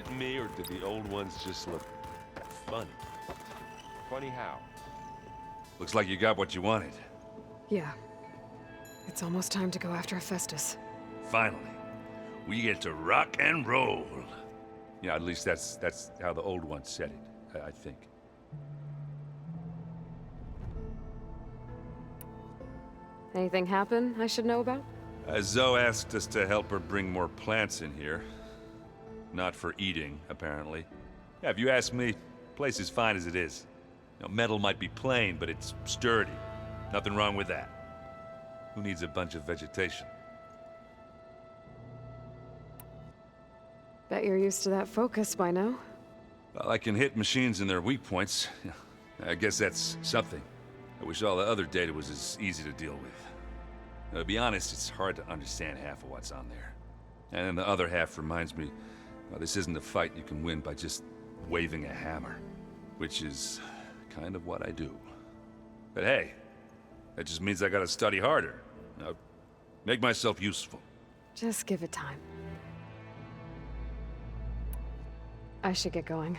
it me, or did the old ones just look funny? Funny how? Looks like you got what you wanted. Yeah. It's almost time to go after Hephaestus. Finally. We get to rock and roll. Yeah, at least that's how the old ones said it, I think. Anything happen I should know about? Zoe asked us to help her bring more plants in here. Not for eating, apparently. Yeah, if you ask me, the place is fine as it is. You know, metal might be plain, but it's sturdy. Nothing wrong with that. Who needs a bunch of vegetation? Bet you're used to that focus by now. Well, I can hit machines in their weak points. I guess that's something. I wish all the other data was as easy to deal with. Now, to be honest, it's hard to understand half of what's on there. And then the other half reminds me, well, this isn't a fight you can win by just waving a hammer. Which is kind of what I do. But hey, that just means I gotta study harder. Now, make myself useful. Just give it time. I should get going.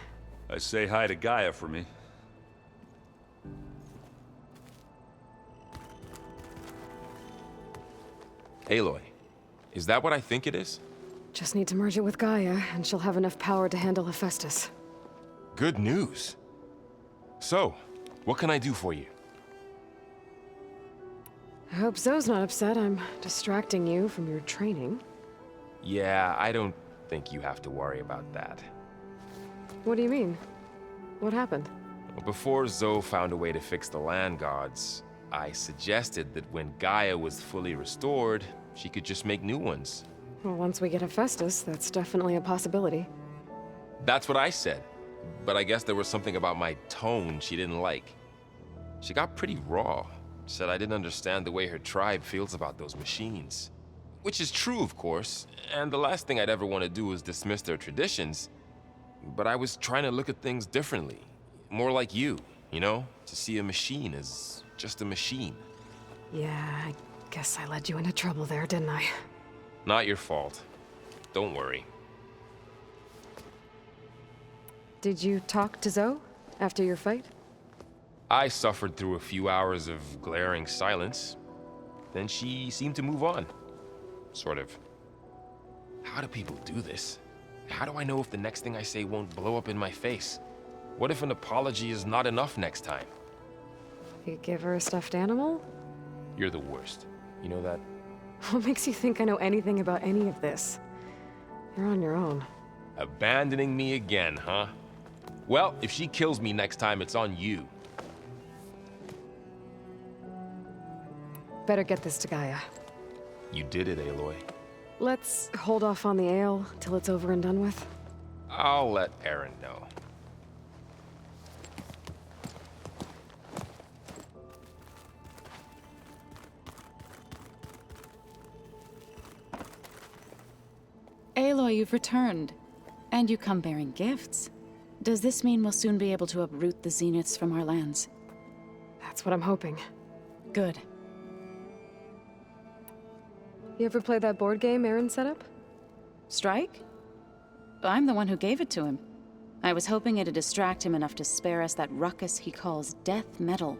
Say hi to Gaia for me. Aloy, is that what I think it is? Just need to merge it with Gaia, and she'll have enough power to handle Hephaestus. Good news. So, what can I do for you? I hope Zoe's not upset I'm distracting you from your training. Yeah, I don't think you have to worry about that. What do you mean? What happened? Before Zoe found a way to fix the land gods, I suggested that when Gaia was fully restored, she could just make new ones. Well, once we get Hephaestus, that's definitely a possibility. That's what I said. But I guess there was something about my tone she didn't like. She got pretty raw. Said I didn't understand the way her tribe feels about those machines. Which is true, of course, and the last thing I'd ever want to do is dismiss their traditions. But I was trying to look at things differently. More like you know? To see a machine as just a machine. Yeah, I guess I led you into trouble there, didn't I? Not your fault. Don't worry. Did you talk to Zoe after your fight? I suffered through a few hours of glaring silence. Then she seemed to move on. Sort of. How do people do this? How do I know if the next thing I say won't blow up in my face? What if an apology is not enough next time? You give her a stuffed animal? You're the worst. You know that? What makes you think I know anything about any of this? You're on your own. Abandoning me again, huh? Well, if she kills me next time, it's on you. Better get this to Gaia. You did it, Aloy. Let's hold off on the ale till it's over and done with. I'll let Aaron know. Aloy, you've returned. And you come bearing gifts. Does this mean we'll soon be able to uproot the Zeniths from our lands? That's what I'm hoping. Good. You ever play that board game Aaron set up? Strike? I'm the one who gave it to him. I was hoping it'd distract him enough to spare us that ruckus he calls death metal.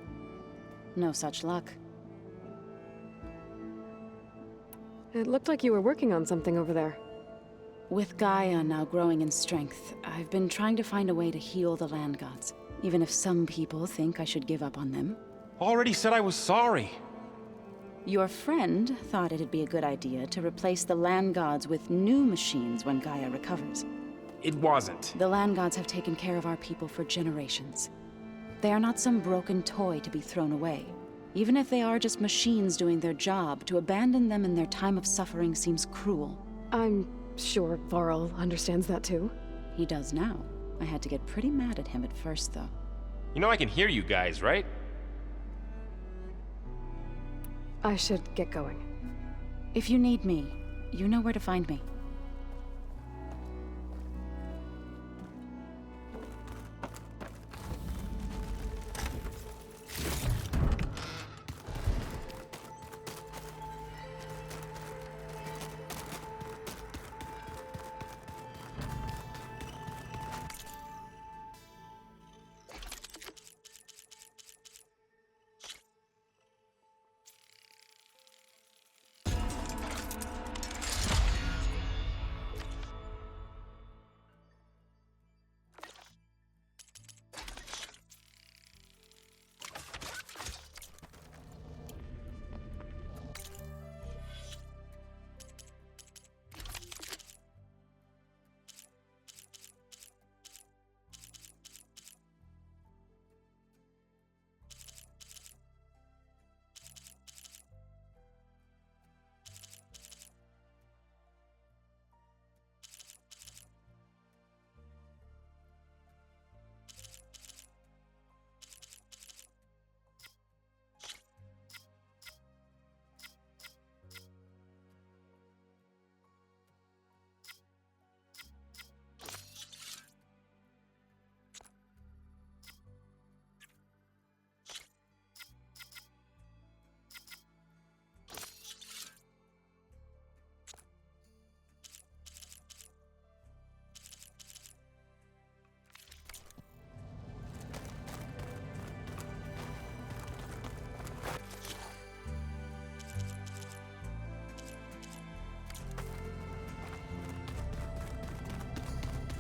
No such luck. It looked like you were working on something over there. With Gaia now growing in strength, I've been trying to find a way to heal the land gods, even if some people think I should give up on them. Already said I was sorry. Your friend thought it'd be a good idea to replace the land gods with new machines when Gaia recovers. It wasn't. The land gods have taken care of our people for generations. They are not some broken toy to be thrown away. Even if they are just machines doing their job, to abandon them in their time of suffering seems cruel. I'm sure Varl understands that too. He does now. I had to get pretty mad at him at first, though. You know I can hear you guys, right? I should get going. If you need me, you know where to find me.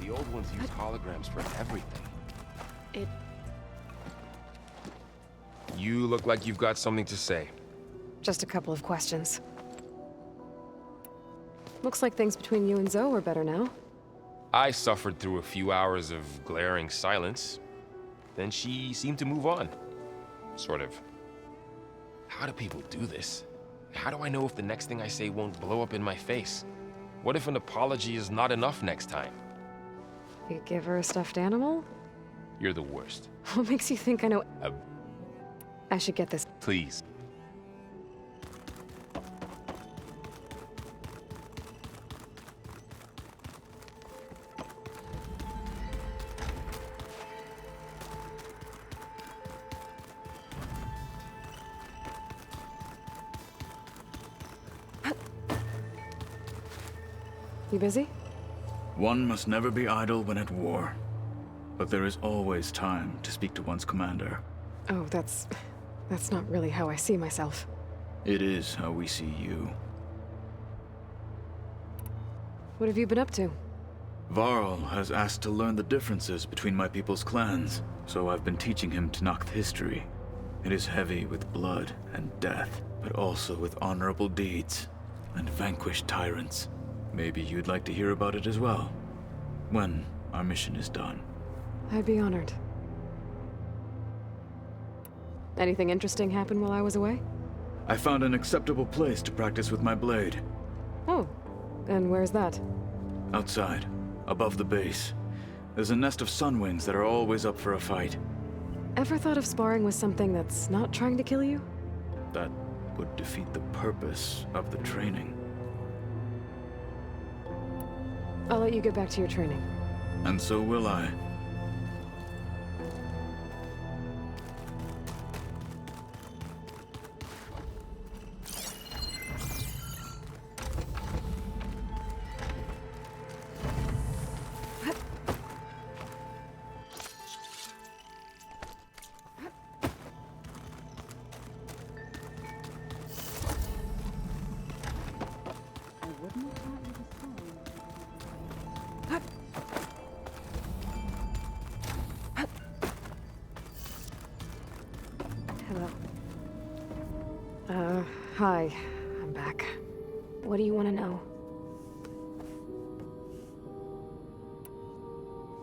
The old ones use holograms for everything. It... You look like you've got something to say. just a couple of questions. Looks like things between you and Zoe are better now. I suffered through a few hours of glaring silence. Then she seemed to move on. Sort of. How do people do this? How do I know if the next thing I say won't blow up in my face? What if an apology is not enough next time? You give her a stuffed animal? You're the worst. What makes you think I know... Uh, I should get this. Please. You busy? One must never be idle when at war. But there is always time to speak to one's commander. Oh, that's not really how I see myself. It is how we see you. What have you been up to? Varl has asked to learn the differences between my people's clans, so I've been teaching him Tenakth history. It is heavy with blood and death, but also with honorable deeds and vanquished tyrants. Maybe you'd like to hear about it as well, when our mission is done. I'd be honored. Anything interesting happen while I was away? I found an acceptable place to practice with my blade. Oh, and where's that? Outside, above the base. There's a nest of sunwings that are always up for a fight. Ever thought of sparring with something that's not trying to kill you? That would defeat the purpose of the training. I'll let you get back to your training. And so will I. Hello. Hi. I'm back. What do you want to know?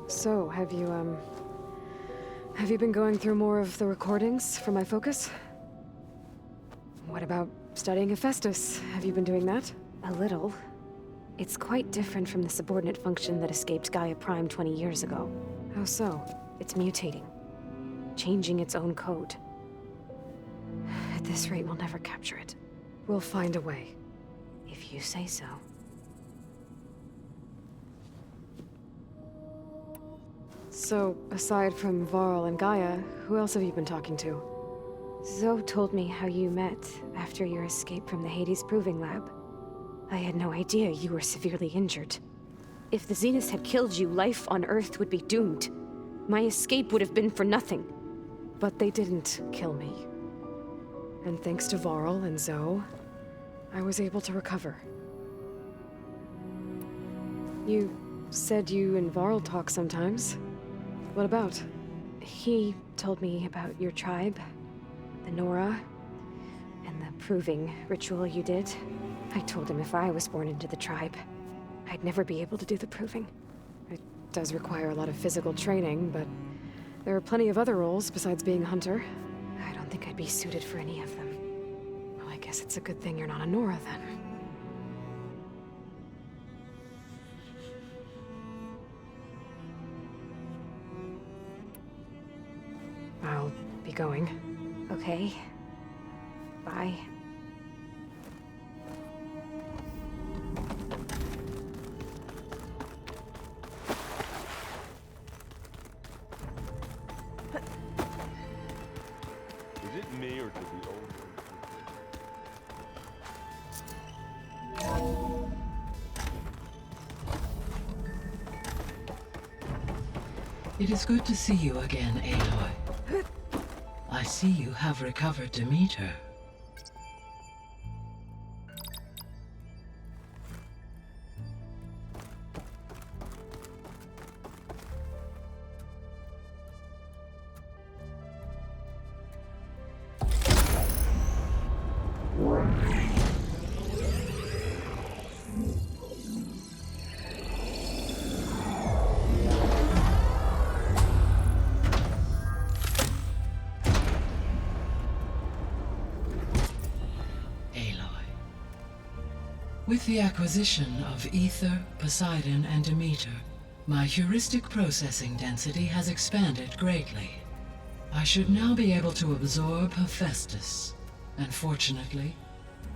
So, have you been going through more of the recordings for my focus? What about studying Hephaestus? Have you been doing that? A little. It's quite different from the subordinate function that escaped Gaia Prime 20 years ago. How so? It's mutating. Changing its own code. At this rate, we'll never capture it. We'll find a way. If you say so. So, aside from Varl and Gaia, who else have you been talking to? Zoe told me how you met after your escape from the Hades Proving Lab. I had no idea you were severely injured. If the Zeniths had killed you, life on Earth would be doomed. My escape would have been for nothing. But they didn't kill me. And thanks to Varl and Zoe, I was able to recover. You said you and Varl talk sometimes. What about? He told me about your tribe, the Nora, and the proving ritual you did. I told him if I was born into the tribe, I'd never be able to do the proving. It does require a lot of physical training, but there are plenty of other roles besides being a hunter. I don't think I'd be suited for any of them. Well, I guess it's a good thing you're not a Nora, then. I'll be going. Okay. Bye. Is it me or did the old It is good to see you again, Aloy. I see you have recovered Demeter. With the acquisition of Ether, Poseidon, and Demeter, my heuristic processing density has expanded greatly. I should now be able to absorb Hephaestus, and fortunately,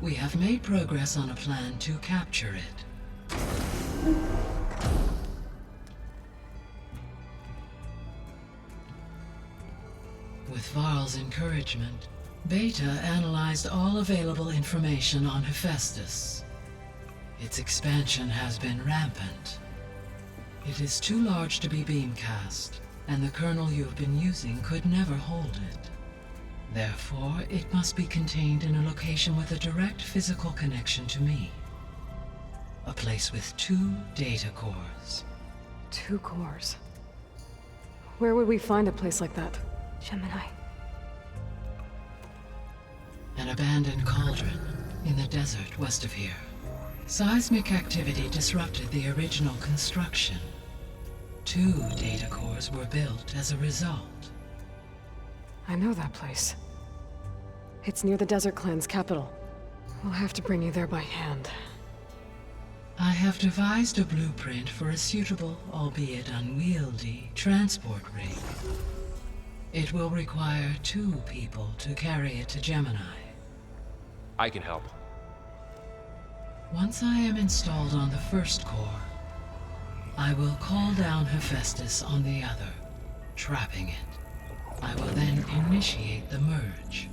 we have made progress on a plan to capture it. With Varl's encouragement, Beta analyzed all available information on Hephaestus. Its expansion has been rampant. It is too large to be beamcast, and the kernel you have been using could never hold it. Therefore, it must be contained in a location with a direct physical connection to me. A place with 2 data cores. 2 cores. Where would we find a place like that? Gemini. An abandoned cauldron in the desert west of here. Seismic activity disrupted the original construction. 2 data cores were built as a result. I know that place. It's near the Desert Clan's capital. We'll have to bring you there by hand. I have devised a blueprint for a suitable, albeit unwieldy, transport rig. It will require 2 people to carry it to Gemini. I can help. Once I am installed on the first core, I will call down Hephaestus on the other, trapping it. I will then initiate the merge.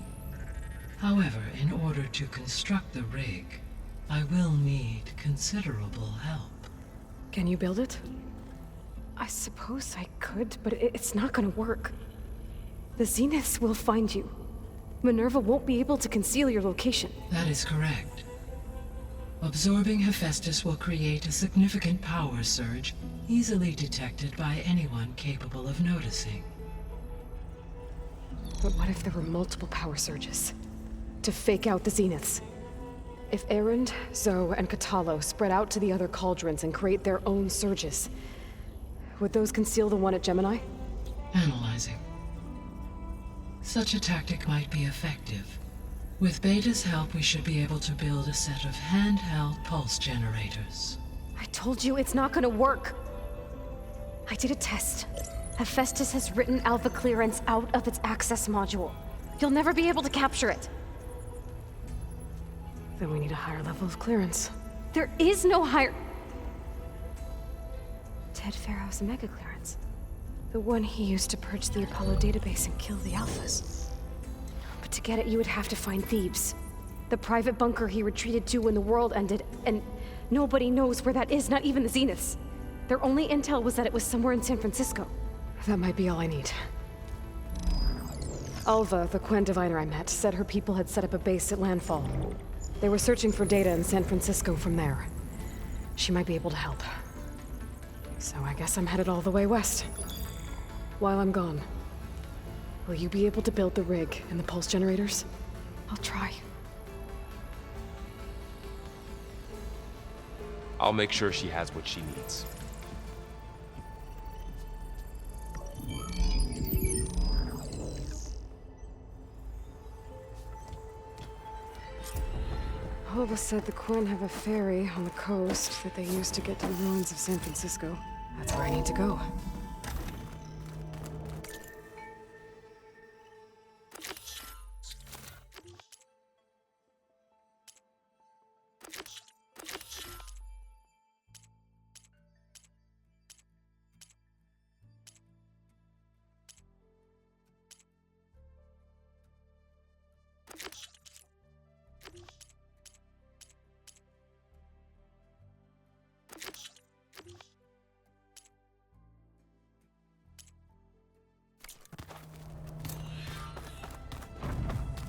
However, in order to construct the rig, I will need considerable help. Can you build it? I suppose I could, but it's not gonna work. The Zeniths will find you. Minerva won't be able to conceal your location. That is correct. Absorbing Hephaestus will create a significant power surge, easily detected by anyone capable of noticing. But what if there were multiple power surges? To fake out the Zeniths? If Erend, Zoe, and Katalo spread out to the other cauldrons and create their own surges, would those conceal the one at Gemini? Analyzing. Such a tactic might be effective. With Beta's help, we should be able to build a set of handheld pulse generators. I told you it's not gonna work! I did a test. Hephaestus has written Alpha clearance out of its access module. You'll never be able to capture it. Then we need a higher level of clearance. There is no higher... Ted Pharaoh's mega clearance. The one he used to purge the Apollo database and kill the Alphas. But to get it, you would have to find Thebes. The private bunker he retreated to when the world ended, and nobody knows where that is, not even the Zeniths. Their only intel was that it was somewhere in San Francisco. That might be all I need. Alva, the Quen diviner I met, said her people had set up a base at landfall. They were searching for data in San Francisco from there. She might be able to help. So I guess I'm headed all the way west. While I'm gone, will you be able to build the rig and the pulse generators? I'll try. I'll make sure she has what she needs. Alva said the Quen have a ferry on the coast that they use to get to the ruins of San Francisco. That's where I need to go.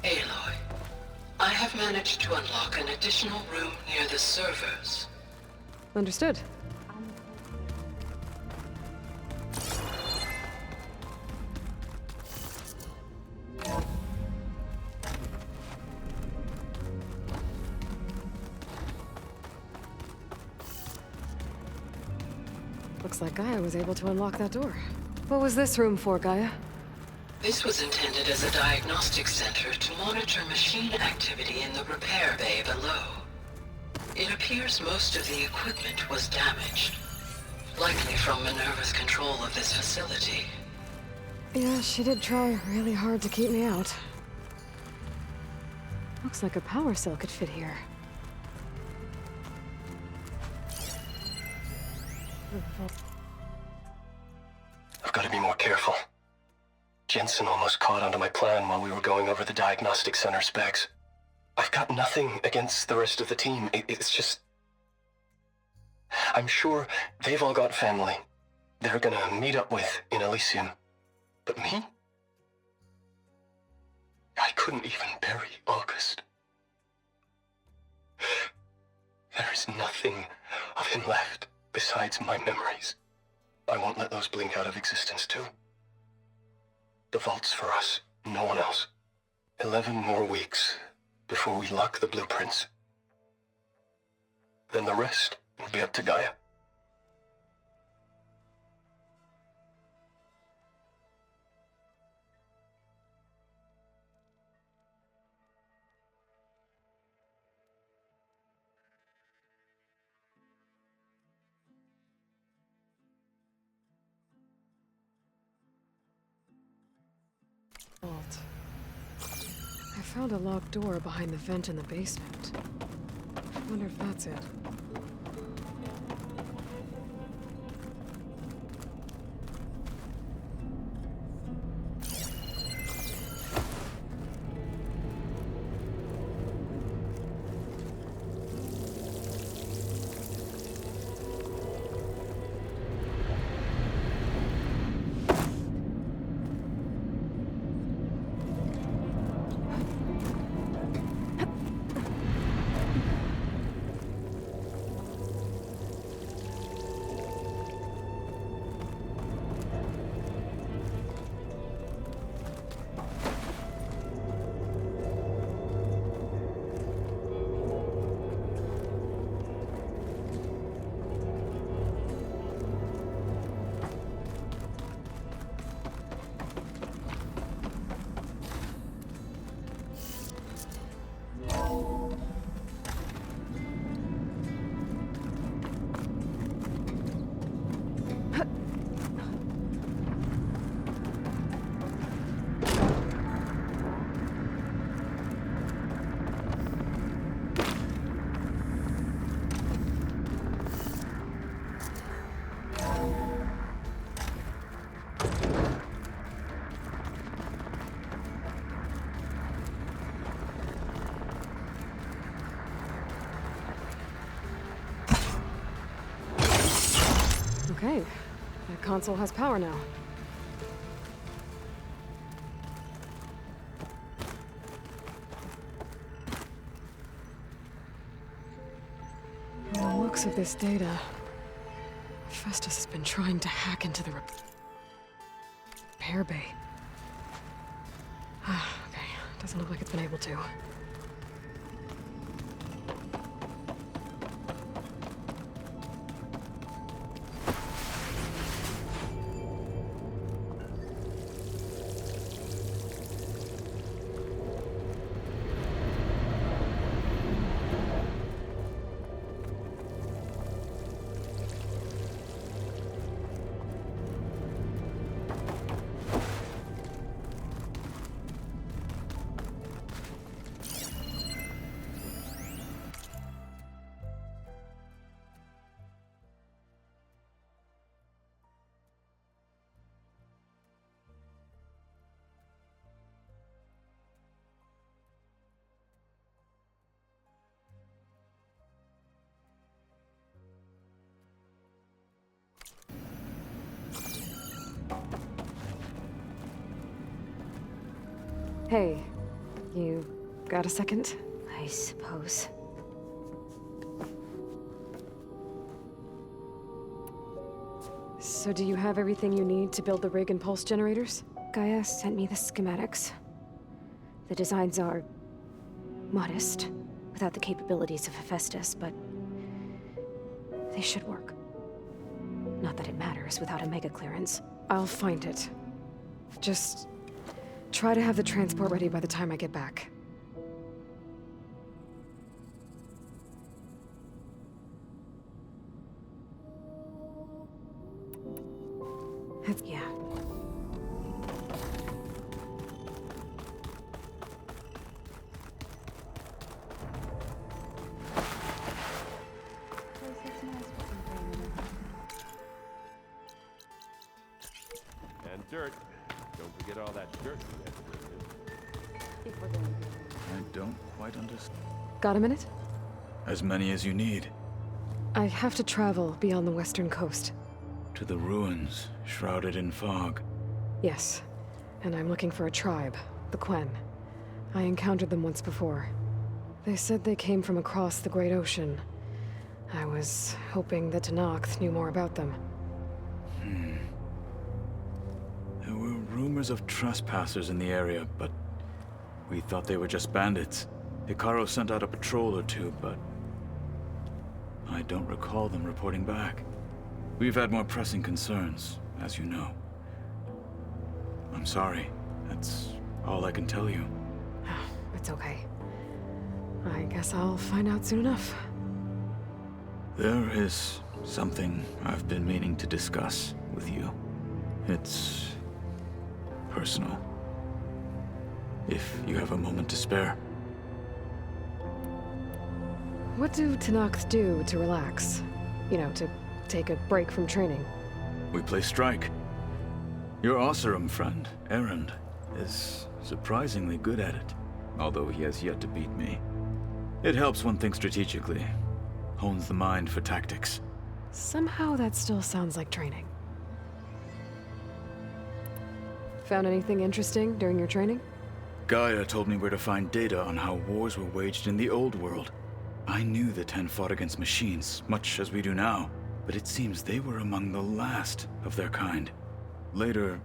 Aloy, I have managed to unlock an additional room near the servers. Understood. Looks like Gaia was able to unlock that door. What was this room for, Gaia? This was intended as a diagnostic center to monitor machine activity in the repair bay below. It appears appears most of the equipment was damaged. Likely from Minerva's control of this facility. Yeah, she did try really hard to keep me out. Looks like a power cell could fit here. I've got to be more careful. Jensen almost caught onto my plan while we were going over the diagnostic center specs. I've got nothing against the rest of the team. It's just... I'm sure they've all got family they're gonna meet up with in Elysium. But me? I couldn't even bury August. There is nothing of him left besides my memories. I won't let those blink out of existence too. The vault's for us, no one else. 11 more weeks before we lock the blueprints. Then the rest will be up to Gaia. Vault. I found a locked door behind the vent in the basement. I wonder if that's it. Okay, that console has power now. From the looks of this data, Festus has been trying to hack into the repair bay. Okay, doesn't look like it's been able to. Hey, you got a second? I suppose. So do you have everything you need to build the rig and pulse generators? Gaia sent me the schematics. The designs are modest, without the capabilities of Hephaestus, but they should work. Not that it matters without a mega clearance. I'll find it. Just try to have the transport ready by the time I get back. Yeah. And dirt. Don't forget all that dirt you had to I don't quite understand. Got a minute? As many as you need. I have to travel beyond the western coast. To the ruins, shrouded in fog. Yes. And I'm looking for a tribe, the Quen. I encountered them once before. They said they came from across the Great Ocean. I was hoping that Tenakth knew more about them. There were rumors of trespassers in the area, but we thought they were just bandits. Hikaru sent out a patrol or two, but I don't recall them reporting back. We've had more pressing concerns, as you know. I'm sorry. That's all I can tell you. It's okay. I guess I'll find out soon enough. There is something I've been meaning to discuss with you. It's personal. If you have a moment to spare. What do Tenakth do to relax? You know, to take a break from training? We play strike. Your Oseram friend, Erend, is surprisingly good at it, although he has yet to beat me. It helps one think strategically, hones the mind for tactics. Somehow that still sounds like training. Found anything interesting during your training? Gaia told me where to find data on how wars were waged in the old world. I knew the Ten fought against machines, much as we do now, but it seems they were among the last of their kind. Later,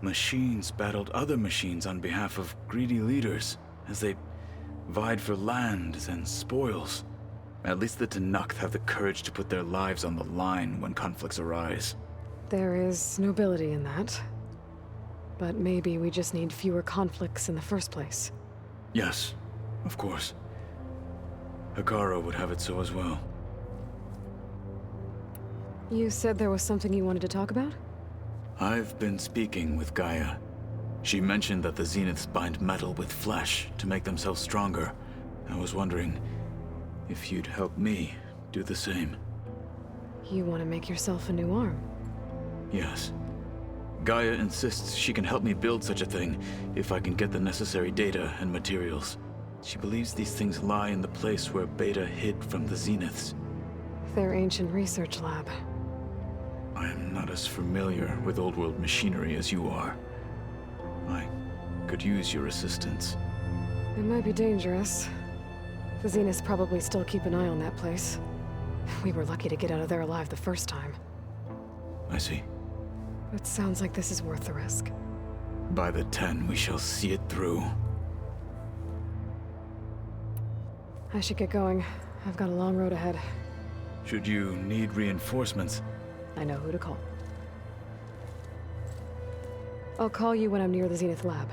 machines battled other machines on behalf of greedy leaders, as they vied for lands and spoils. At least the Tenakth have the courage to put their lives on the line when conflicts arise. There is nobility in that. But maybe we just need fewer conflicts in the first place. Yes, of course. Hikaru would have it so as well. You said there was something you wanted to talk about? I've been speaking with Gaia. She mentioned that the Zeniths bind metal with flesh to make themselves stronger. I was wondering if you'd help me do the same. You want to make yourself a new arm? Yes. Gaia insists she can help me build such a thing if I can get the necessary data and materials. She believes these things lie in the place where Beta hid from the Zeniths. Their ancient research lab. I am not as familiar with old world machinery as you are. I could use your assistance. It might be dangerous. The Zeniths probably still keep an eye on that place. We were lucky to get out of there alive the first time. I see. It sounds like this is worth the risk. By the 10, we shall see it through. I should get going. I've got a long road ahead. Should you need reinforcements? I know who to call. I'll call you when I'm near the Zenith lab.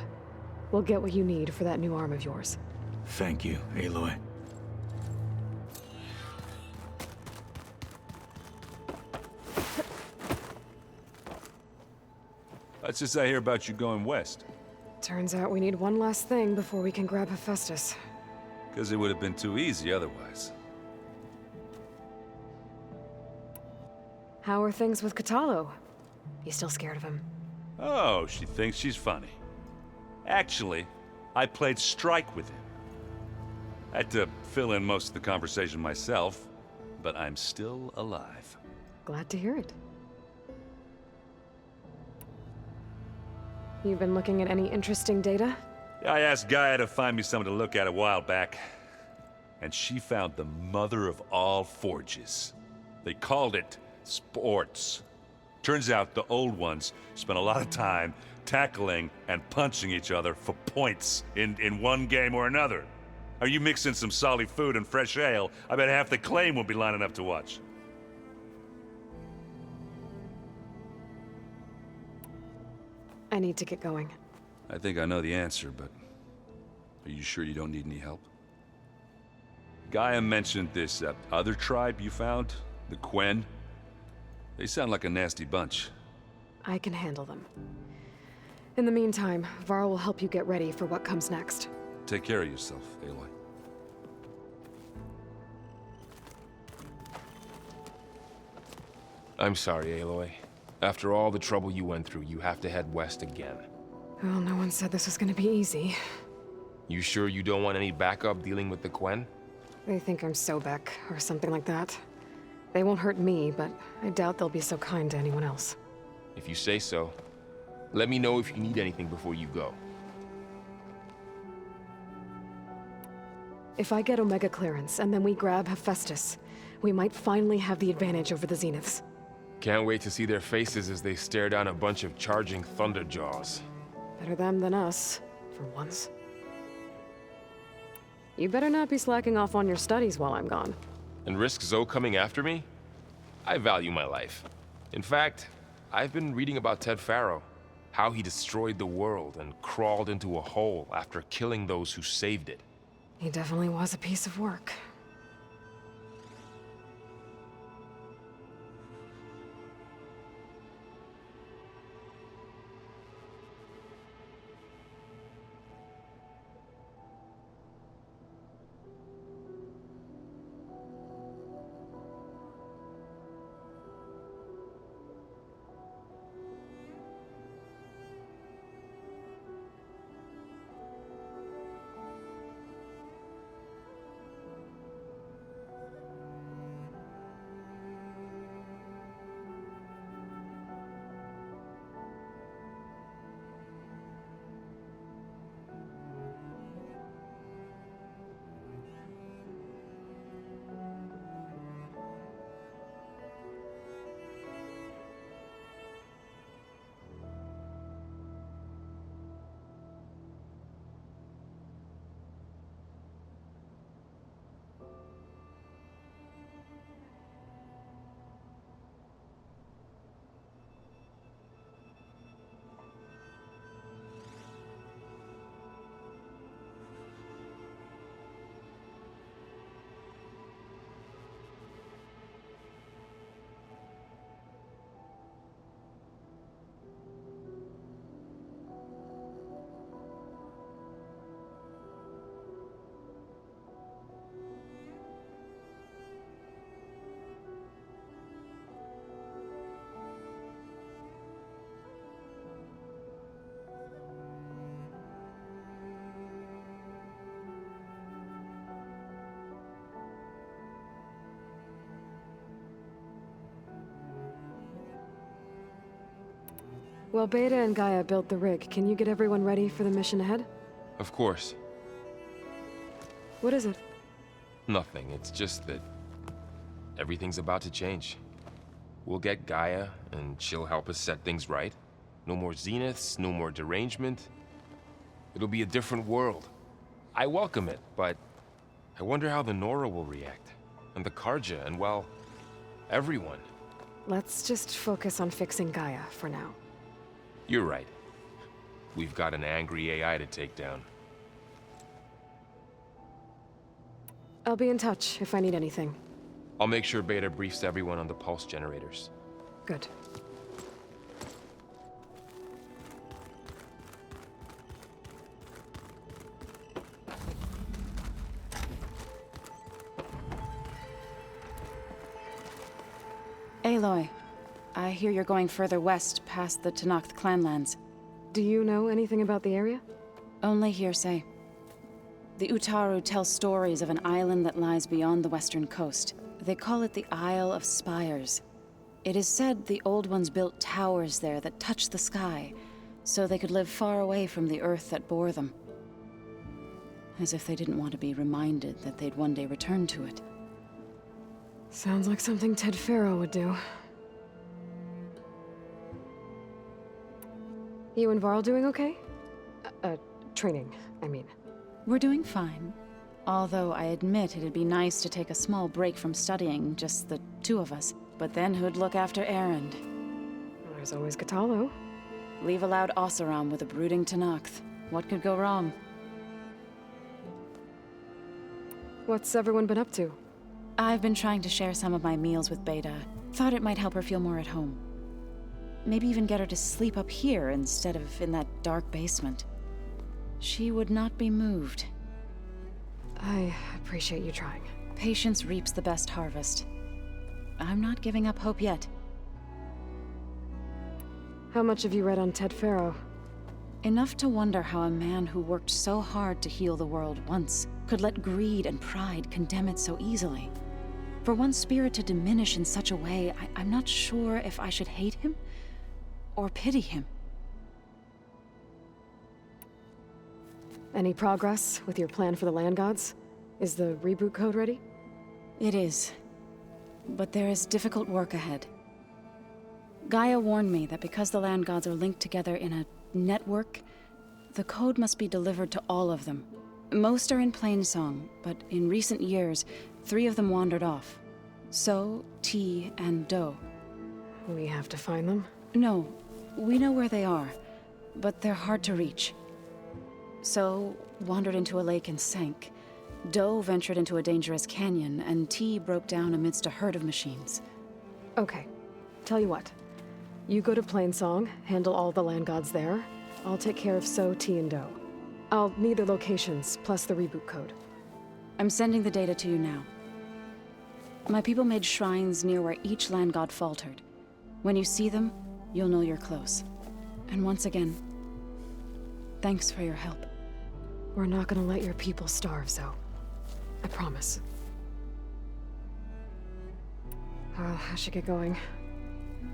We'll get what you need for that new arm of yours. Thank you, Aloy. That's just I hear about you going west. Turns out we need one last thing before we can grab Hephaestus. Because it would have been too easy otherwise. How are things with Katalo? You still scared of him? Oh, she thinks she's funny. Actually, I played strike with him. I had to fill in most of the conversation myself, but I'm still alive. Glad to hear it. You've been looking at any interesting data? I asked Gaia to find me something to look at a while back, and she found the mother of all forges. They called it sports. Turns out the old ones spent a lot of time tackling and punching each other for points in one game or another. Are you mixing some solid food and fresh ale? I bet half the claim will be lining up to watch. I need to get going. I think I know the answer, but are you sure you don't need any help? Gaia mentioned this other tribe you found, the Quen. They sound like a nasty bunch. I can handle them. In the meantime, Varl will help you get ready for what comes next. Take care of yourself, Aloy. I'm sorry, Aloy. After all the trouble you went through, you have to head west again. Well, no one said this was gonna be easy. You sure you don't want any backup dealing with the Quen? They think I'm Sobek, or something like that. They won't hurt me, but I doubt they'll be so kind to anyone else. If you say so. Let me know if you need anything before you go. If I get Omega clearance, and then we grab Hephaestus, we might finally have the advantage over the Zeniths. Can't wait to see their faces as they stare down a bunch of charging Thunderjaws. Better them than us, for once. You better not be slacking off on your studies while I'm gone. And risk Zoe coming after me? I value my life. In fact, I've been reading about Ted Faro. How he destroyed the world and crawled into a hole after killing those who saved it. He definitely was a piece of work. While Beta and Gaia built the rig, can you get everyone ready for the mission ahead? Of course. What is it? Nothing. It's just that everything's about to change. We'll get Gaia, and she'll help us set things right. No more Zeniths, no more derangement. It'll be a different world. I welcome it, but I wonder how the Nora will react. And the Karja, and well, everyone. Let's just focus on fixing Gaia for now. You're right. We've got an angry AI to take down. I'll be in touch if I need anything. I'll make sure Beta briefs everyone on the pulse generators. Good. Aloy, I hear you're going further west past the Tenakth clanlands. Do you know anything about the area? Only hearsay. The Utaru tell stories of an island that lies beyond the western coast. They call it the Isle of Spires. It is said the Old Ones built towers there that touched the sky, so they could live far away from the earth that bore them. As if they didn't want to be reminded that they'd one day return to it. Sounds like something Ted Faro would do. You and Varl doing okay? Training, I mean. We're doing fine. Although I admit it'd be nice to take a small break from studying, just the two of us. But then who'd look after Erend? There's always Katalo. Leave a loud Oseram with a brooding Tenakth. What could go wrong? What's everyone been up to? I've been trying to share some of my meals with Beta. Thought it might help her feel more at home. Maybe even get her to sleep up here instead of in that dark basement. She would not be moved. I appreciate you trying. Patience reaps the best harvest. I'm not giving up hope yet. How much have you read on Ted Faro? Enough to wonder how a man who worked so hard to heal the world once could let greed and pride condemn it so easily. For one's spirit to diminish in such a way, I'm not sure if I should hate him or pity him. Any progress with your plan for the land gods? Is the reboot code ready? It is. But there is difficult work ahead. Gaia warned me that because the land gods are linked together in a network, the code must be delivered to all of them. Most are in Plainsong, but in recent years, 3 of them wandered off. So, T, and Do. We have to find them? No, we know where they are, but they're hard to reach. So, wandered into a lake and sank. Do ventured into a dangerous canyon, and T broke down amidst a herd of machines. Okay. Tell you what. You go to Plainsong, handle all the land gods there. I'll take care of So, T, and Do. I'll need their locations, plus the reboot code. I'm sending the data to you now. My people made shrines near where each land god faltered. When you see them, you'll know you're close. And once again, thanks for your help. We're not gonna let your people starve, Zoe. I promise. Well, I should get going.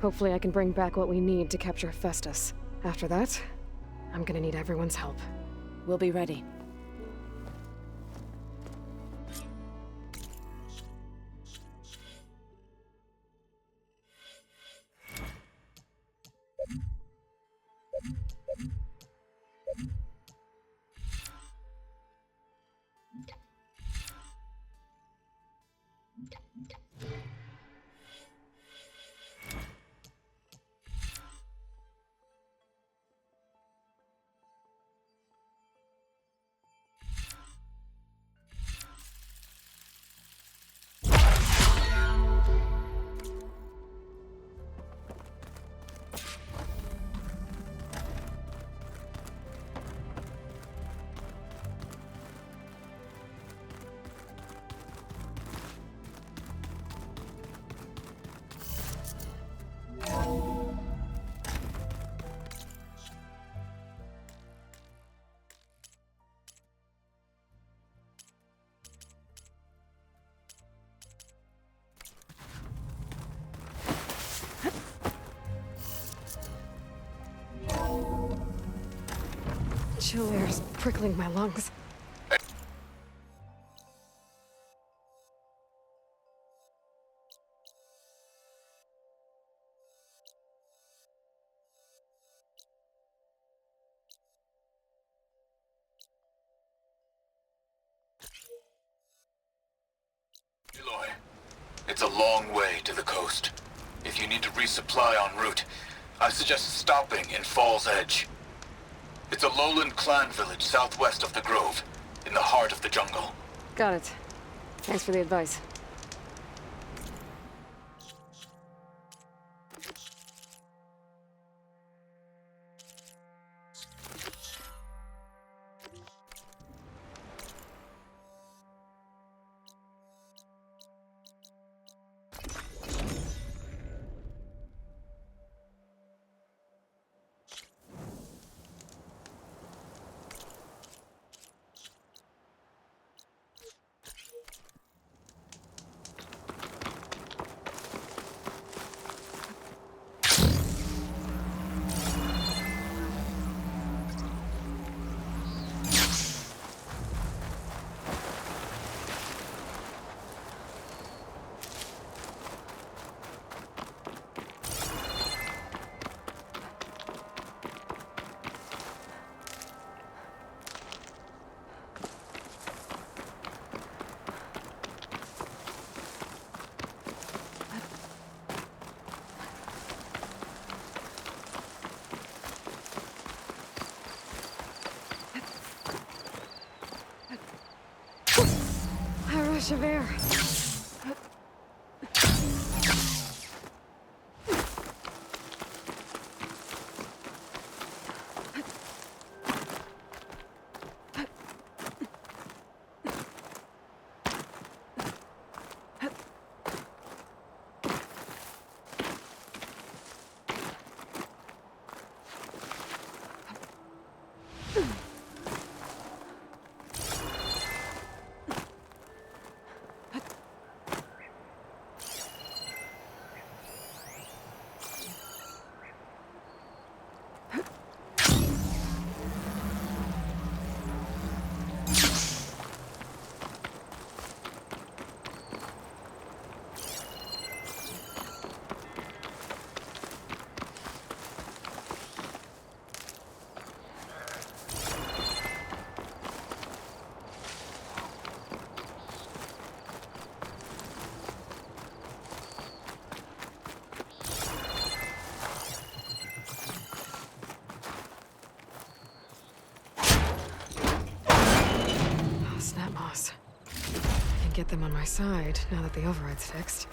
Hopefully I can bring back what we need to capture Hephaestus. After that, I'm gonna need everyone's help. We'll be ready. Chill air's prickling my lungs. Aloy, it's a long way to the coast. If you need to resupply en route, I suggest stopping in Fall's Edge. It's a lowland clan village southwest of the Grove, in the heart of the jungle. Got it. Thanks for the advice. Rush of air. get them on my side now that the override's fixed.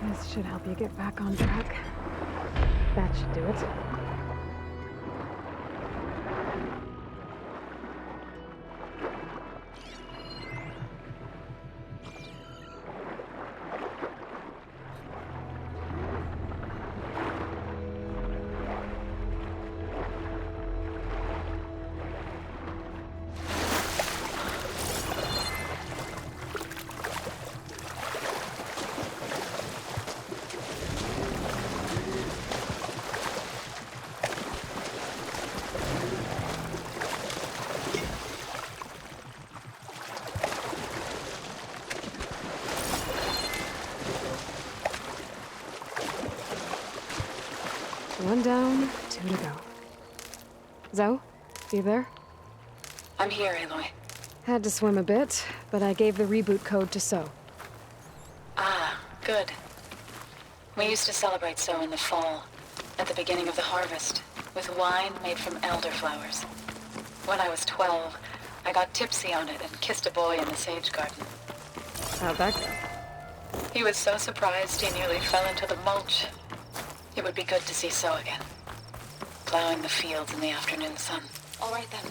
This should help you get back on track. That should do it. One down, two to go. Zoe, you there? I'm here, Aloy. Had to swim a bit, but I gave the reboot code to So. Ah, good. We used to celebrate So in the fall, at the beginning of the harvest, with wine made from elderflowers. When I was 12, I got tipsy on it and kissed a boy in the sage garden. How'd that go? He was so surprised he nearly fell into the mulch. It would be good to see So again. Plowing the fields in the afternoon sun. All right then.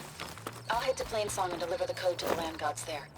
I'll head to Plainsong and deliver the code to the land gods there.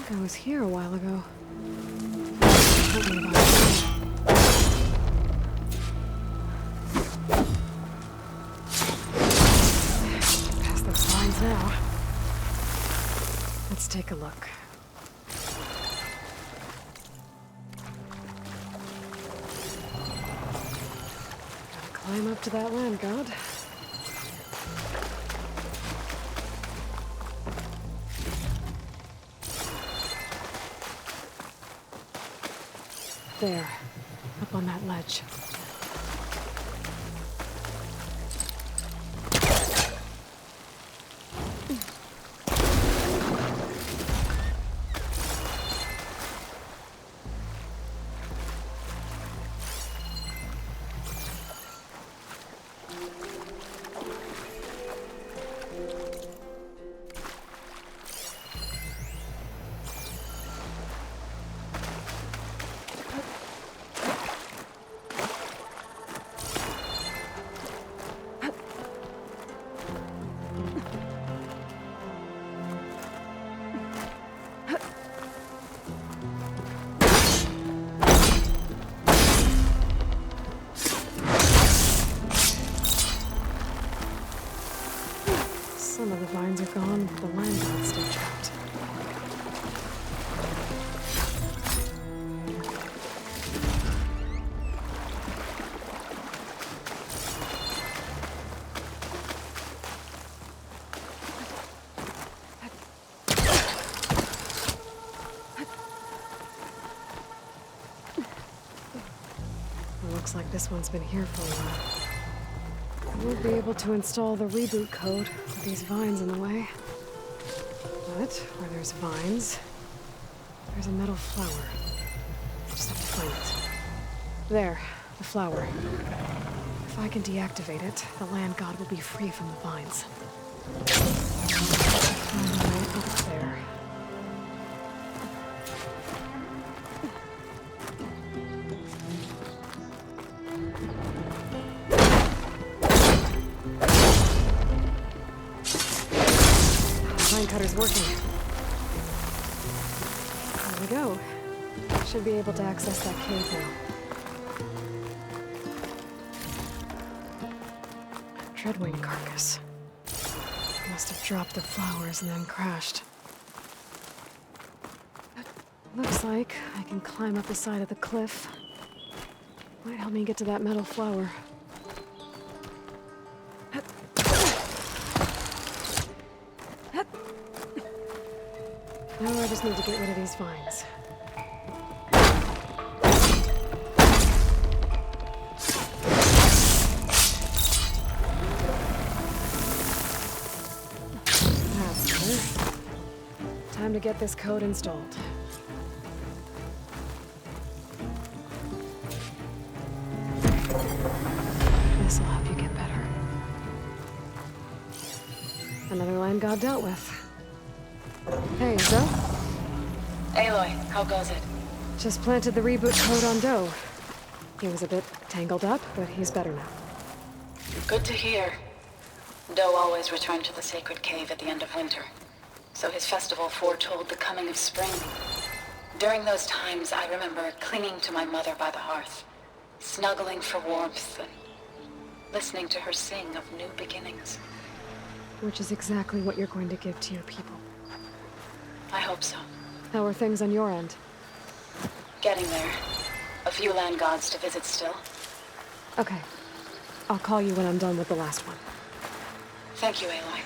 think I was here a while ago. Told me about it. Past those vines now. Let's take a look. Gotta climb up to that land god. There, up on that ledge. Some of the vines are gone, but the land god's still trapped. It looks like this one's been here for a while. We'll be able to install the reboot code with these vines in the way. But where there's vines, there's a metal flower. I just have to find it. There, the flower. If I can deactivate it, the land god will be free from the vines. Right up there. Cutter's working. There we go. Should be able to access that cave now. Dreadwing carcass. Must have dropped the flowers and then crashed. Looks like I can climb up the side of the cliff. Might help me get to that metal flower. Now I just need to get rid of these vines. That's better. Time to get this code installed. This'll help you get better. Another land god dealt with. Hey, Zoe? Aloy, how goes it? Just planted the reboot code on Doe. He was a bit tangled up, but he's better now. Good to hear. Doe always returned to the sacred cave at the end of winter, so his festival foretold the coming of spring. During those times, I remember clinging to my mother by the hearth, snuggling for warmth and listening to her sing of new beginnings. Which is exactly what you're going to give to your people. I hope so. How are things on your end? Getting there. A few land gods to visit still. Okay. I'll call you when I'm done with the last one. Thank you, Aloy.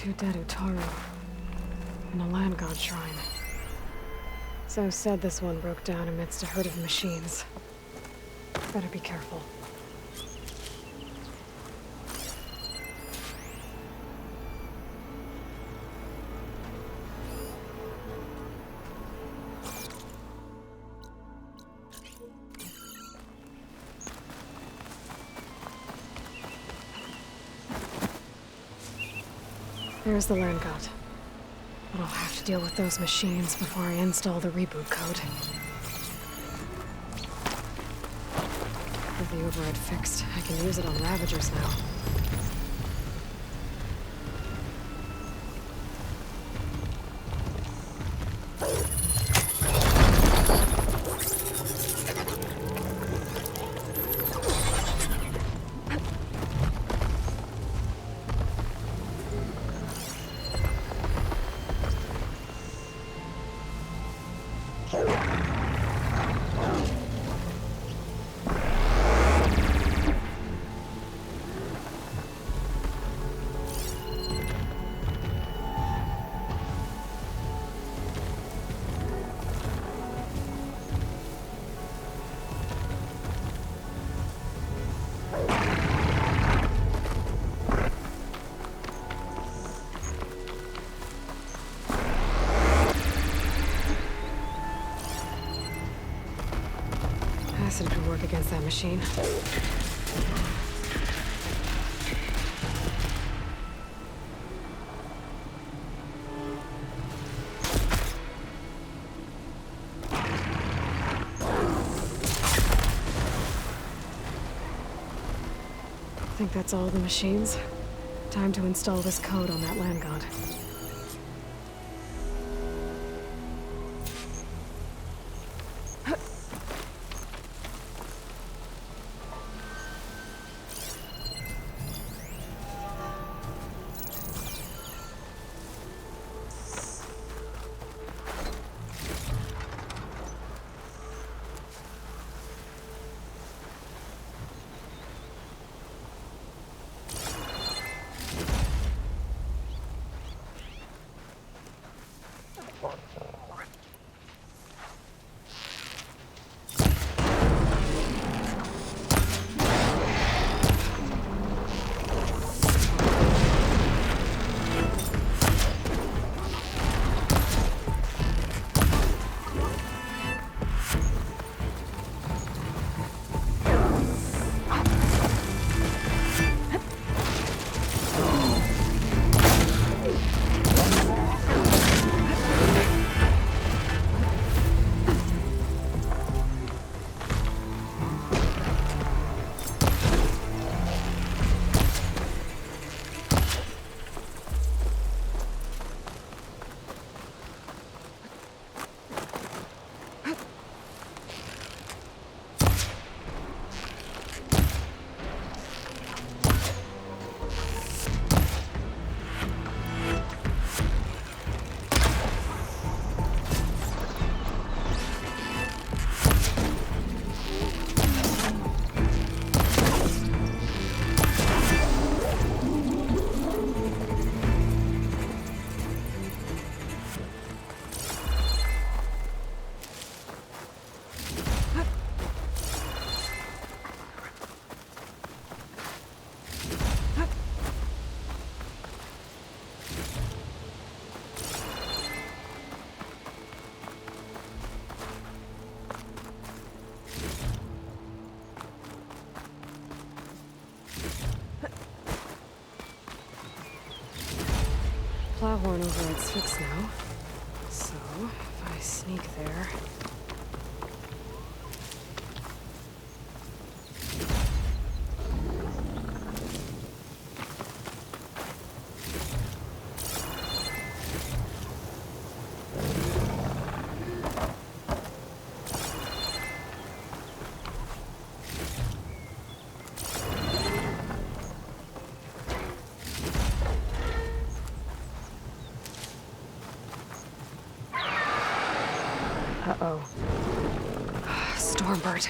2 dead Utaru. And a land god shrine. So said this one broke down amidst a herd of machines. Better be careful. There's the land god. But I'll have to deal with those machines before I install the reboot code. With the override fixed, I can use it on Ravagers now. Acid could work against that machine. Think that's all the machines? Time to install this code on that land god. Plowhorn override's fixed now. So, if I sneak there... Uh-oh. Stormbird.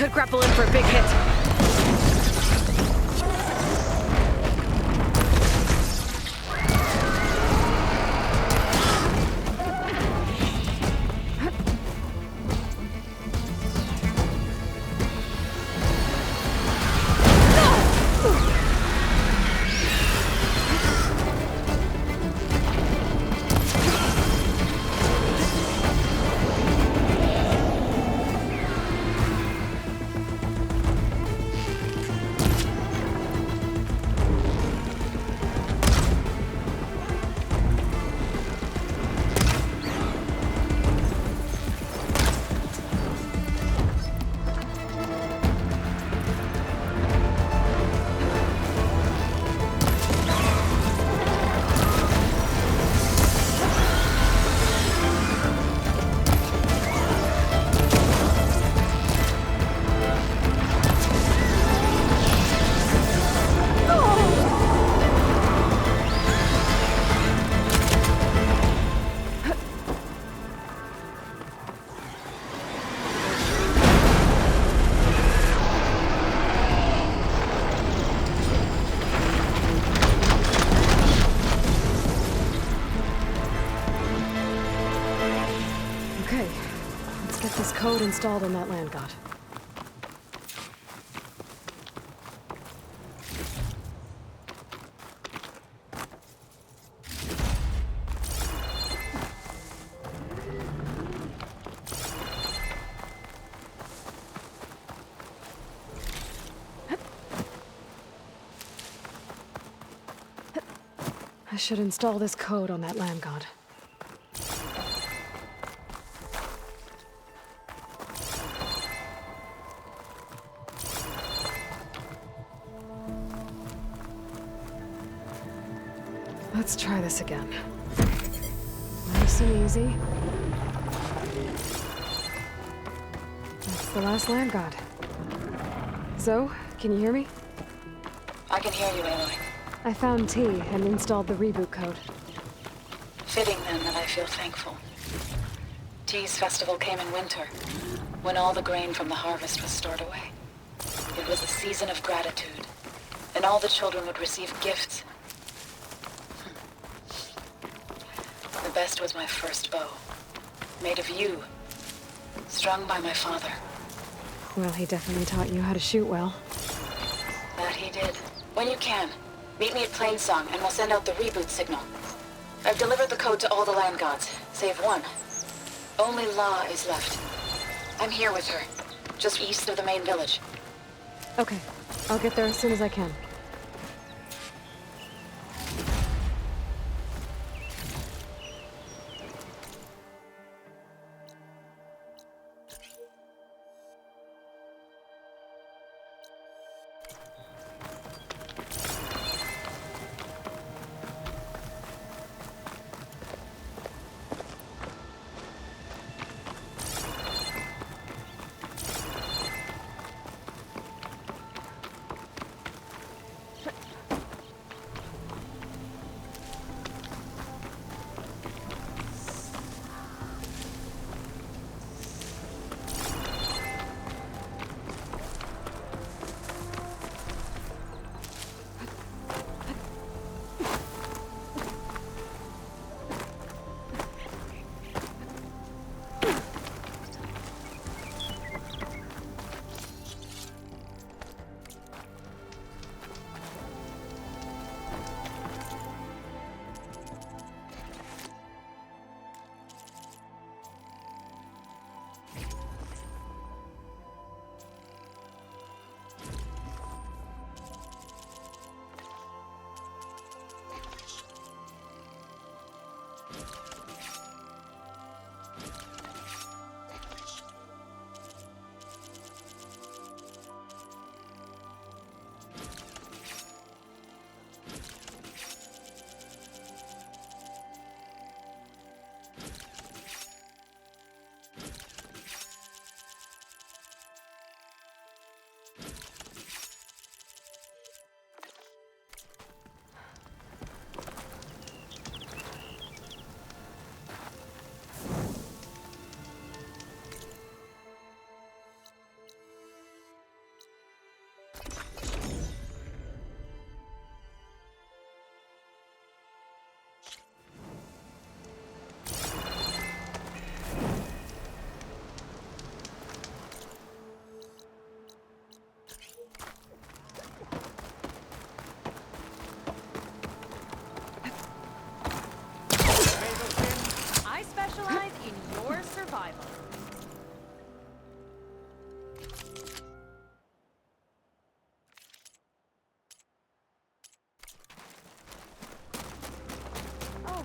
could grapple in for a big hit. Okay, let's get this code installed on that land god. I should install this code on that land god. Let's try this again. Nice and easy. That's the last land god. Zo, can you hear me? I can hear you, Aloy. I found T and installed the reboot code. Fitting then that I feel thankful. T's festival came in winter, when all the grain from the harvest was stored away. It was a season of gratitude, and all the children would receive gifts. The best was my first bow, made of yew, strung by my father. Well, he definitely taught you how to shoot well. That he did. When you can, meet me at Plainsong and we'll send out the reboot signal. I've delivered the code to all the land gods, save one. Only La is left. I'm here with her, just east of the main village. Okay, I'll get there as soon as I can.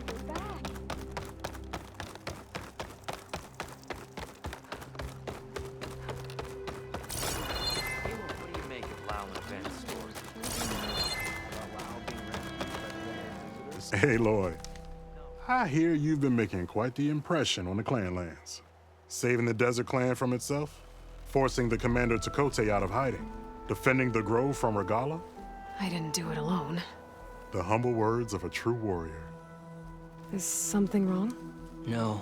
What do you make of Lau and Ben's story? Hey, Aloy. I hear you've been making quite the impression on the clan lands. Saving the desert clan from itself, forcing the commander Takote out of hiding, defending the grove from Regala. I didn't do it alone. The humble words of a true warrior. Is something wrong? No.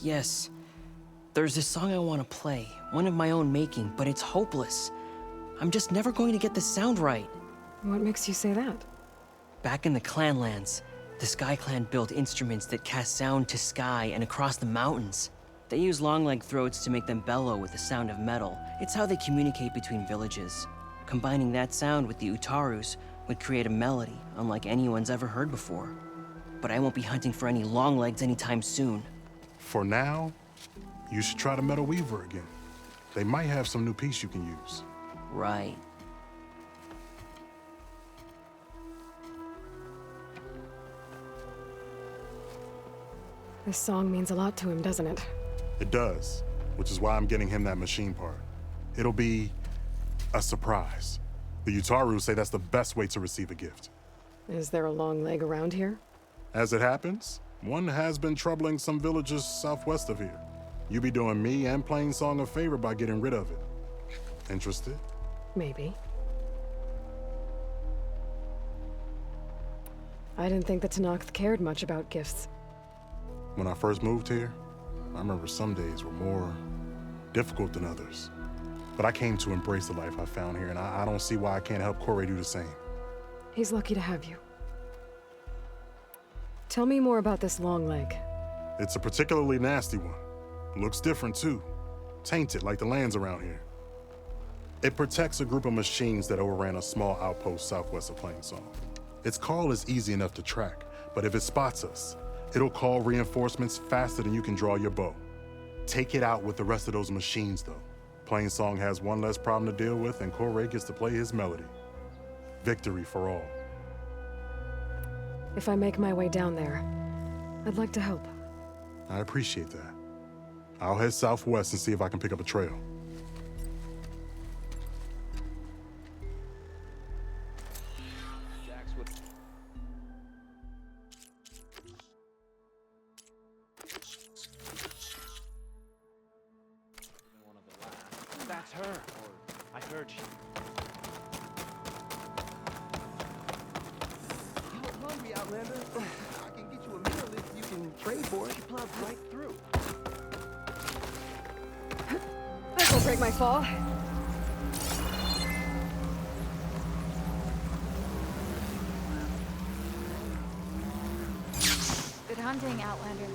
Yes. There's this song I want to play, one of my own making, but it's hopeless. I'm just never going to get the sound right. What makes you say that? Back in the Clanlands, the Sky Clan built instruments that cast sound to sky and across the mountains. They use long-leg throats to make them bellow with the sound of metal. It's how they communicate between villages. Combining that sound with the Utarus would create a melody unlike anyone's ever heard before. But I won't be hunting for any longlegs anytime soon. For now, you should try the Metal Weaver again. They might have some new piece you can use. Right. This song means a lot to him, doesn't it? It does, which is why I'm getting him that machine part. It'll be a surprise. The Utaru say that's the best way to receive a gift. Is there a long leg around here? As it happens, one has been troubling some villages southwest of here. You be doing me and Plainsong a favor by getting rid of it. Interested? Maybe. I didn't think the Tenakth cared much about gifts. When I first moved here, I remember some days were more difficult than others. But I came to embrace the life I found here, and I don't see why I can't help Corey do the same. He's lucky to have you. Tell me more about this long leg. It's a particularly nasty one. Looks different, too. Tainted, like the lands around here. It protects a group of machines that overran a small outpost southwest of Plainsong. Its call is easy enough to track, but if it spots us, it'll call reinforcements faster than you can draw your bow. Take it out with the rest of those machines, though. Plainsong has one less problem to deal with, and Corey gets to play his melody. Victory for all. If I make my way down there, I'd like to help. I appreciate that. I'll head southwest and see if I can pick up a trail. That's her. I heard she. You look hungry, Outlander. I can get you a meal if you can trade for it. She plows right through. This'll break my fall. Good hunting, Outlander.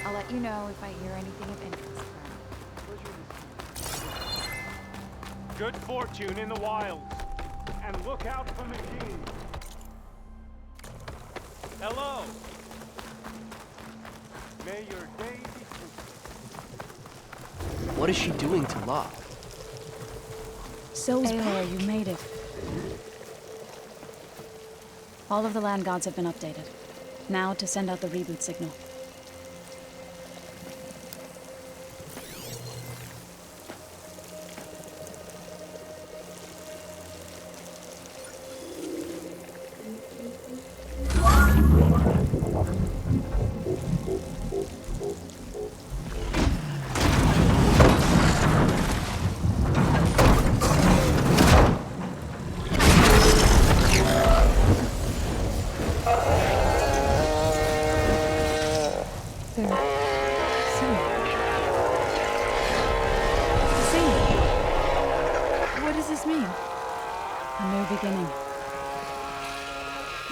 I'll let you know if I hear anything of interest. Good fortune in the wilds. And look out for machines. Hello. May your day be fruitful. What is she doing to Locke? So Aloy, you made it. All of the land gods have been updated. Now to send out the reboot signal.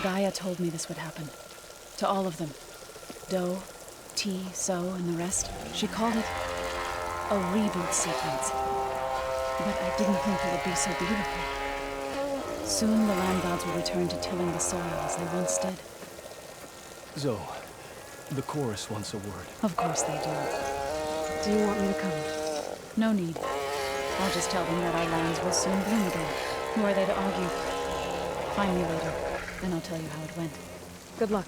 Gaia told me this would happen. To all of them. Do, T, So, and the rest. She called it a reboot sequence. But I didn't think it would be so beautiful. Soon the land gods will return to tilling the soil as they once did. Zoe, the chorus wants a word. Of course they do. Do you want me to come? No need. I'll just tell them that our lands will soon bloom again. Who are they to argue? Find me later, and I'll tell you how it went. Good luck.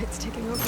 light's taking over.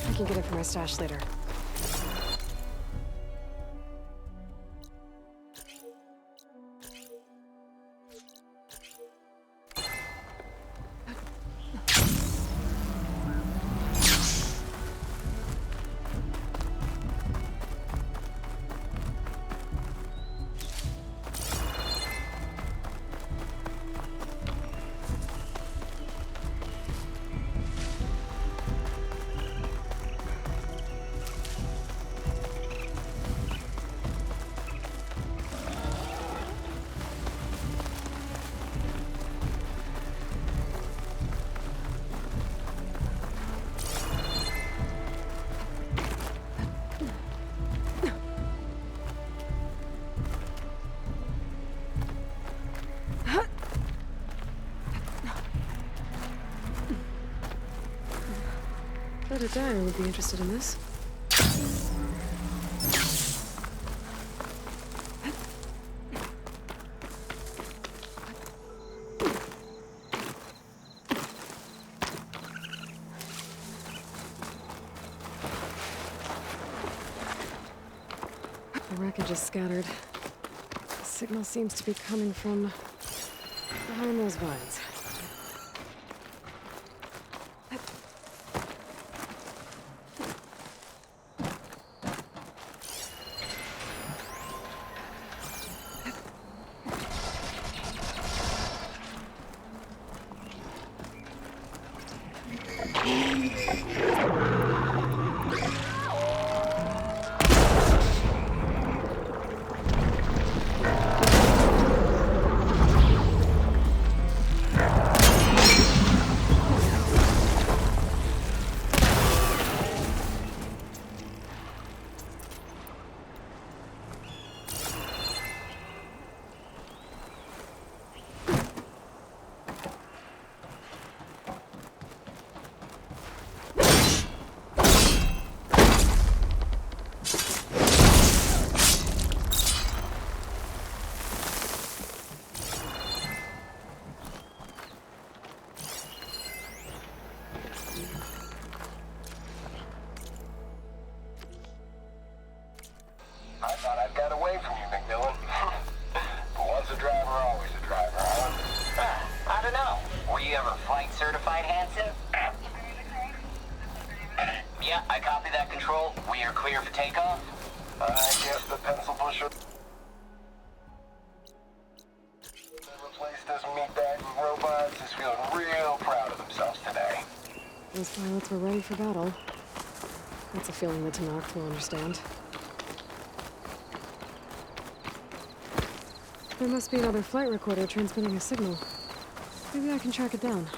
I can get it from my stash later. I bet a dyer would be interested in this. The wreckage is scattered. The signal seems to be coming from behind those vines. I thought I'd got away from you, McMillan. But once a driver, always a driver, huh? I don't know. Were you ever flight certified, Hanson? Yeah, I copy that, Control. We are clear for takeoff. I guess the pencil pusher that replaced us meatbag robots is feeling real proud of themselves today. Those pilots were ready for battle. That's a feeling the Tanakh will understand. There must be another flight recorder transmitting a signal. Maybe I can track it down.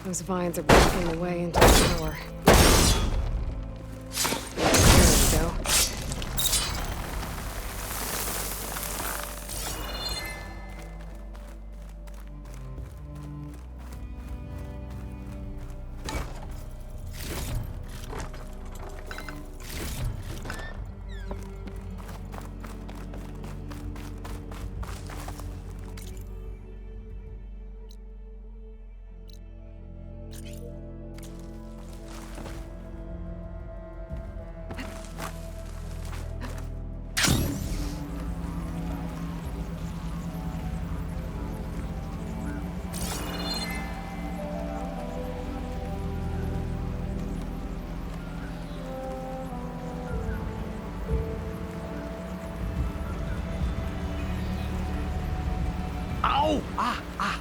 Those vines are blocking the way into the tower. There we go. Ow! Ah!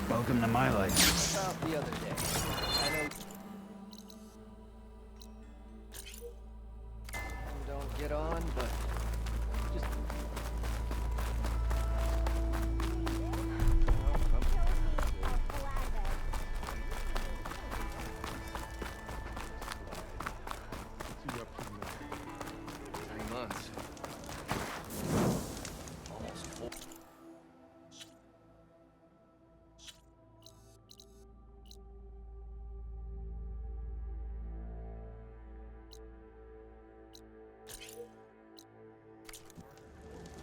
Welcome to my life. About the other day. I know... Don't get on, but... Just...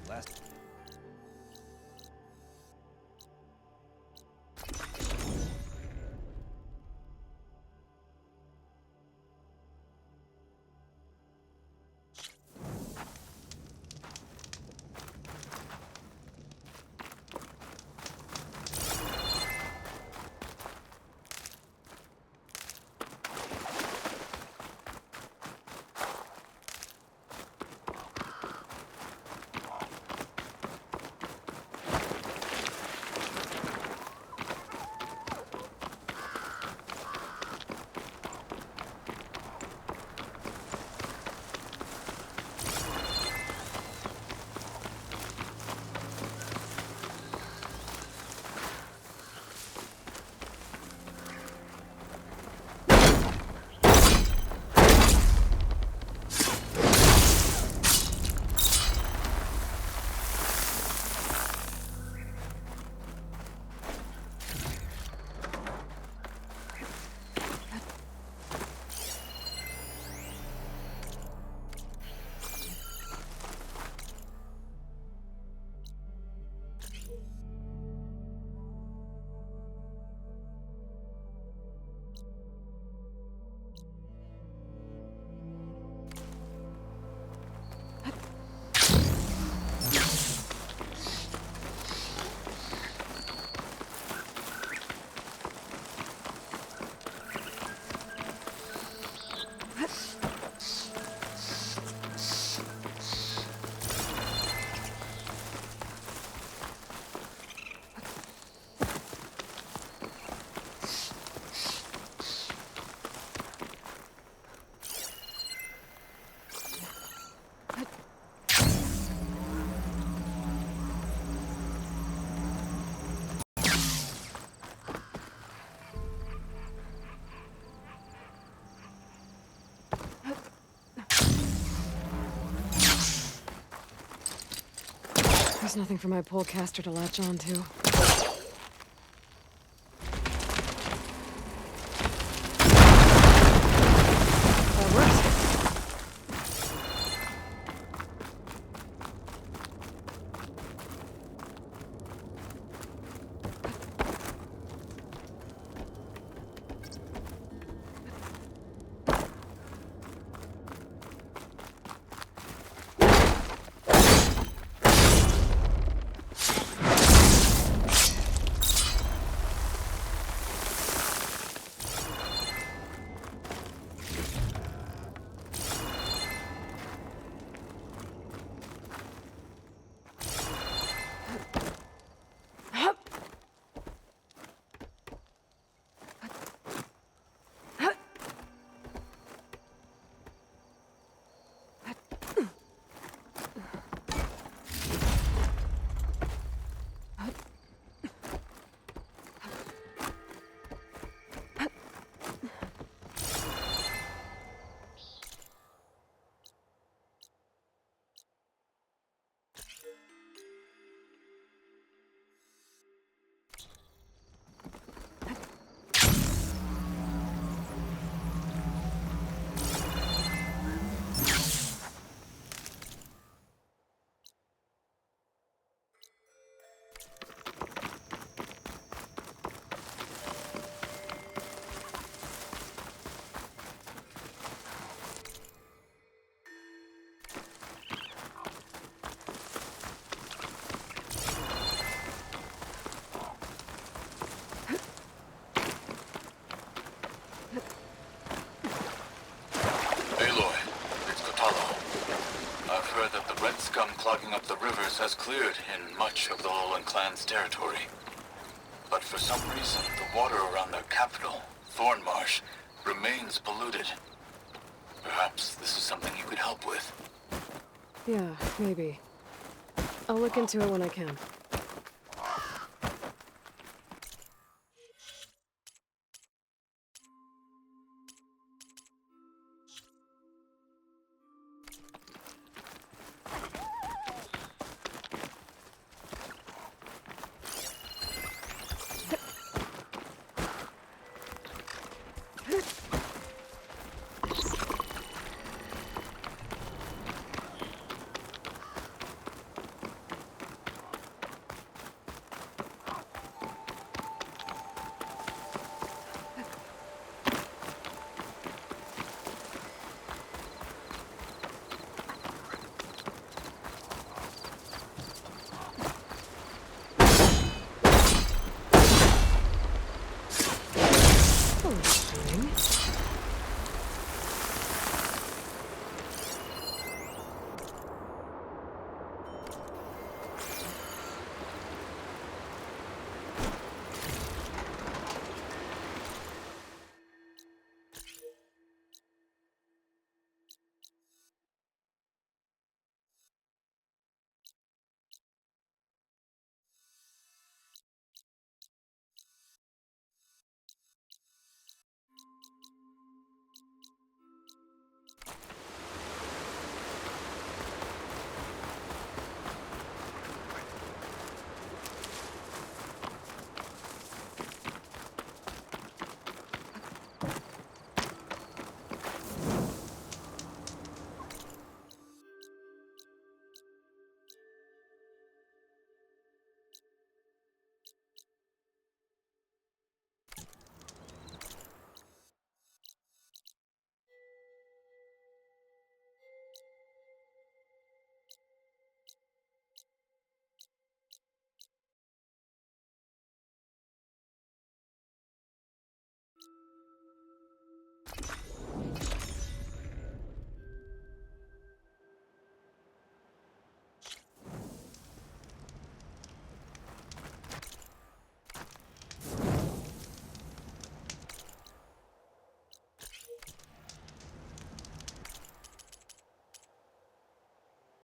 Last... There's nothing for my polecaster to latch onto. That works. clogging up the rivers has cleared in much of the Lowland clan's territory. But for some reason, the water around their capital, Thornmarsh, remains polluted. Perhaps this is something you could help with. Yeah, maybe. I'll look into it when I can.